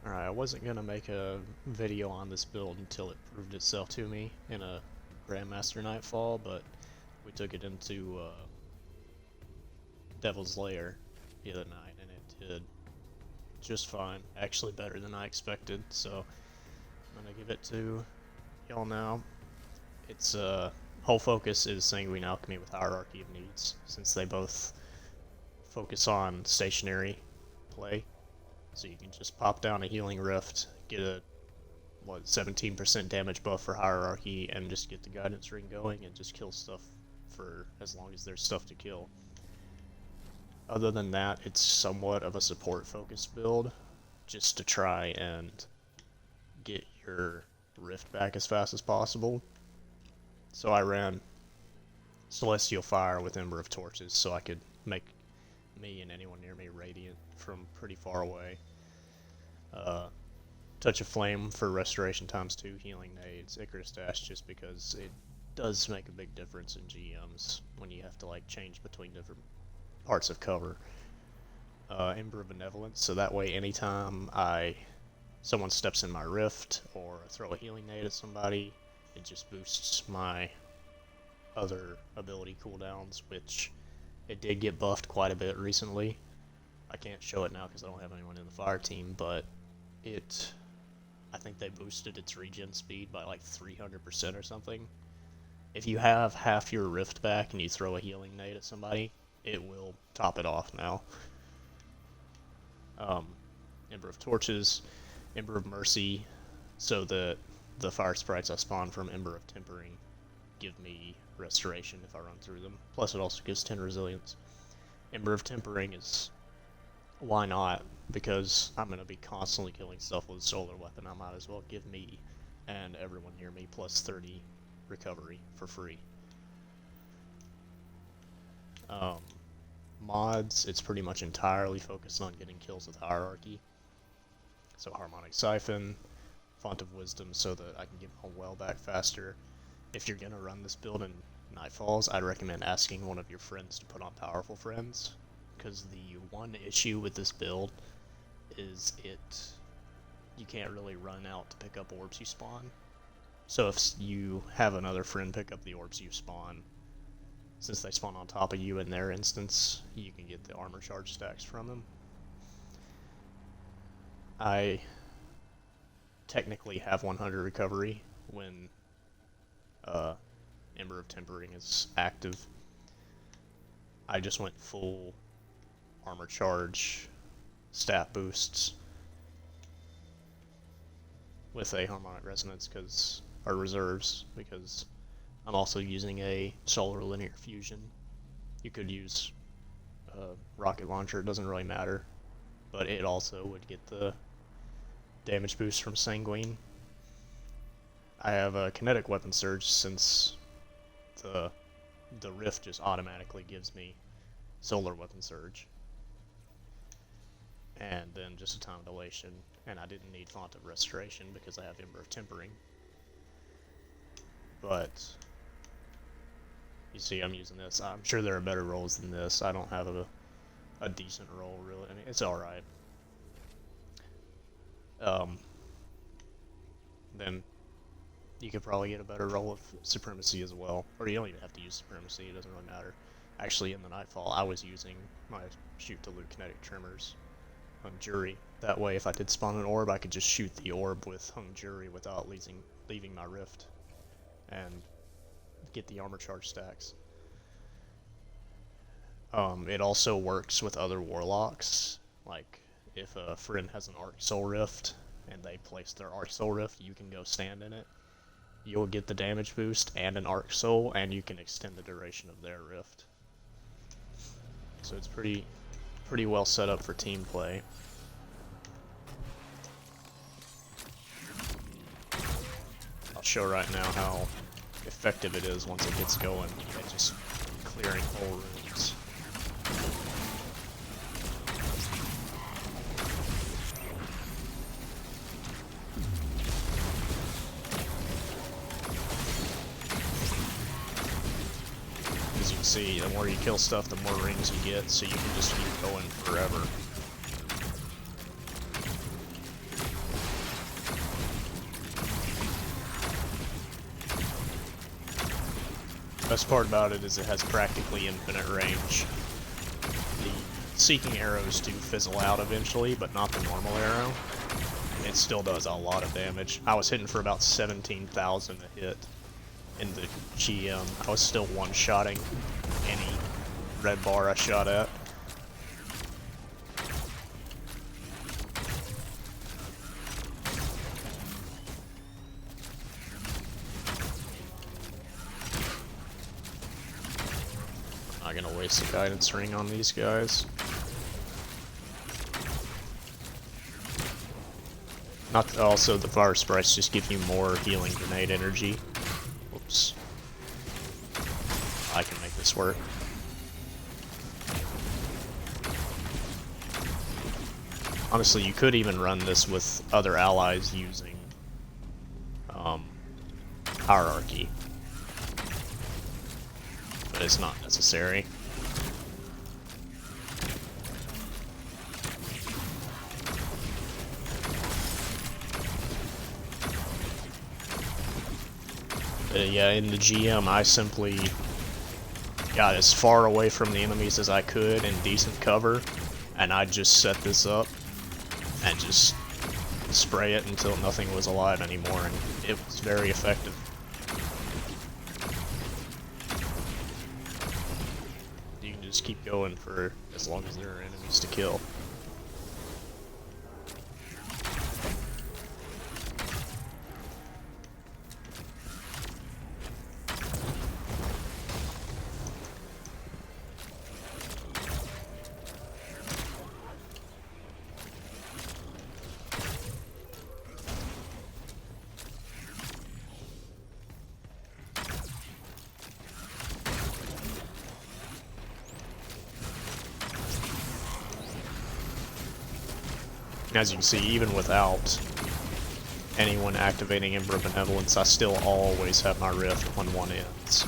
Alright, I wasn't gonna make a video on this build until it proved itself to me in a Grandmaster Nightfall, but we took it into Devil's Lair the other night, and it did just fine. Actually better than I expected, so I'm gonna give it to y'all now. Its whole focus is Sanguine Alchemy with Hierarchy of Needs, since they both focus on stationary play. So you can just pop down a Healing Rift, get a 17% damage buff for Hierarchy, and just get the Guidance Ring going and just kill stuff for as long as there's stuff to kill. Other than that, it's somewhat of a support focused build, just to try and get your Rift back as fast as possible. So I ran Celestial Fire with Ember of Torches so I could make me and anyone near me radiant from pretty far away. Touch of Flame for restoration ×2, healing nades, Icarus Dash just because it does make a big difference in GMs when you have to like change between different parts of cover. Ember of Benevolence, so that way anytime someone steps in my rift or throw a healing nade at somebody, it just boosts my other ability cooldowns, which it did get buffed quite a bit recently. I can't show it now because I don't have anyone in the fire team, but I think they boosted its regen speed by like 300% or something. If you have half your rift back and you throw a healing nade at somebody, it will top it off now. Ember of Torches, Ember of Mercy, so that the fire sprites I spawn from Ember of Tempering give me restoration if I run through them. Plus it also gives 10 resilience. Ember of Tempering is why not? Because I'm going to be constantly killing stuff with a solar weapon. I might as well give me and everyone near me plus 30 recovery for free. Mods, it's pretty much entirely focused on getting kills with Hierarchy. So Harmonic Siphon, Font of Wisdom so that I can get my well back faster. If you're going to run this build in Nightfalls, I'd recommend asking one of your friends to put on Powerful Friends, because the one issue with this build is you can't really run out to pick up orbs you spawn. So if you have another friend pick up the orbs you spawn, since they spawn on top of you in their instance, you can get the armor charge stacks from them. I technically have 100 recovery when Ember of Tempering is active. I just went full armor charge stat boosts with a Harmonic Resonance or reserves, because I'm also using a solar linear fusion. You could use a rocket launcher, it doesn't really matter, but it also would get the damage boost from Sanguine. I have a kinetic weapon surge since the rift just automatically gives me solar weapon surge, and then just a time dilation, and I didn't need Font of Restoration because I have Ember of Tempering. But you see, I'm using this. I'm sure there are better rolls than this. I don't have a decent roll, really. I mean, it's alright. Then you could probably get a better roll of Supremacy as well. Or you don't even have to use Supremacy, it doesn't really matter. Actually, in the Nightfall, I was using my Shoot to Loot Kinetic Tremors Hung Jury. That way, if I did spawn an orb, I could just shoot the orb with Hung Jury without leaving my rift, and get the armor charge stacks. It also works with other Warlocks. Like, if a friend has an Arc Soul Rift, and they place their Arc Soul Rift, you can go stand in it. You'll get the damage boost and an Arc Soul, and you can extend the duration of their Rift. So it's pretty well set up for team play. I'll show right now how effective it is once it gets going at just clearing whole rooms. As you can see, the more you kill stuff, the more rings you get, so you can just keep going forever. Best part about it is it has practically infinite range. The seeking arrows do fizzle out eventually, but not the normal arrow. It still does a lot of damage. I was hitting for about 17,000 a hit in the GM. I was still one-shotting any red bar I shot at. I'm not gonna waste a guidance ring on these guys. Not also the fire sprites just give you more healing grenade energy. Whoops. I can make this work. Honestly, you could even run this with other allies using hierarchy, but it's not necessary. Yeah, in the GM, I simply got as far away from the enemies as I could in decent cover, and I'd just set this up and just spray it until nothing was alive anymore, and it was very effective. You can just keep going for as long as there are enemies to kill. As you can see, even without anyone activating Ember of Benevolence, I still always have my rift when one ends.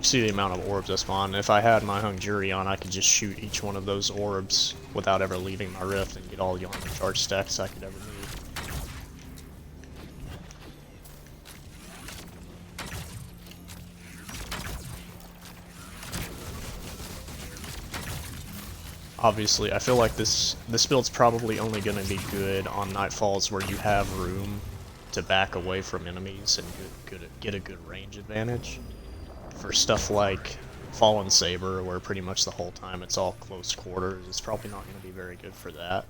See the amount of orbs that spawn. If I had my Hung Jury on, I could just shoot each one of those orbs without ever leaving my rift and get all the armor charge stacks I could ever need. Obviously, I feel like this build's probably only going to be good on Nightfalls where you have room to back away from enemies and get a good range advantage. For stuff like Fallen Saber, where pretty much the whole time it's all close quarters, it's probably not going to be very good for that.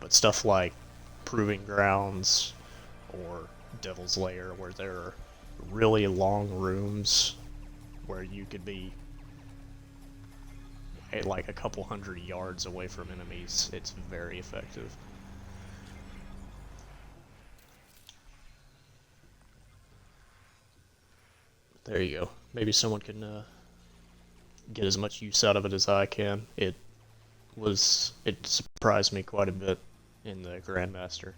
But stuff like Proving Grounds or Devil's Lair, where there are really long rooms where you could be like a couple hundred yards away from enemies, it's very effective. There you go. Maybe someone can get as much use out of it as I can. It surprised me quite a bit in the Grandmaster.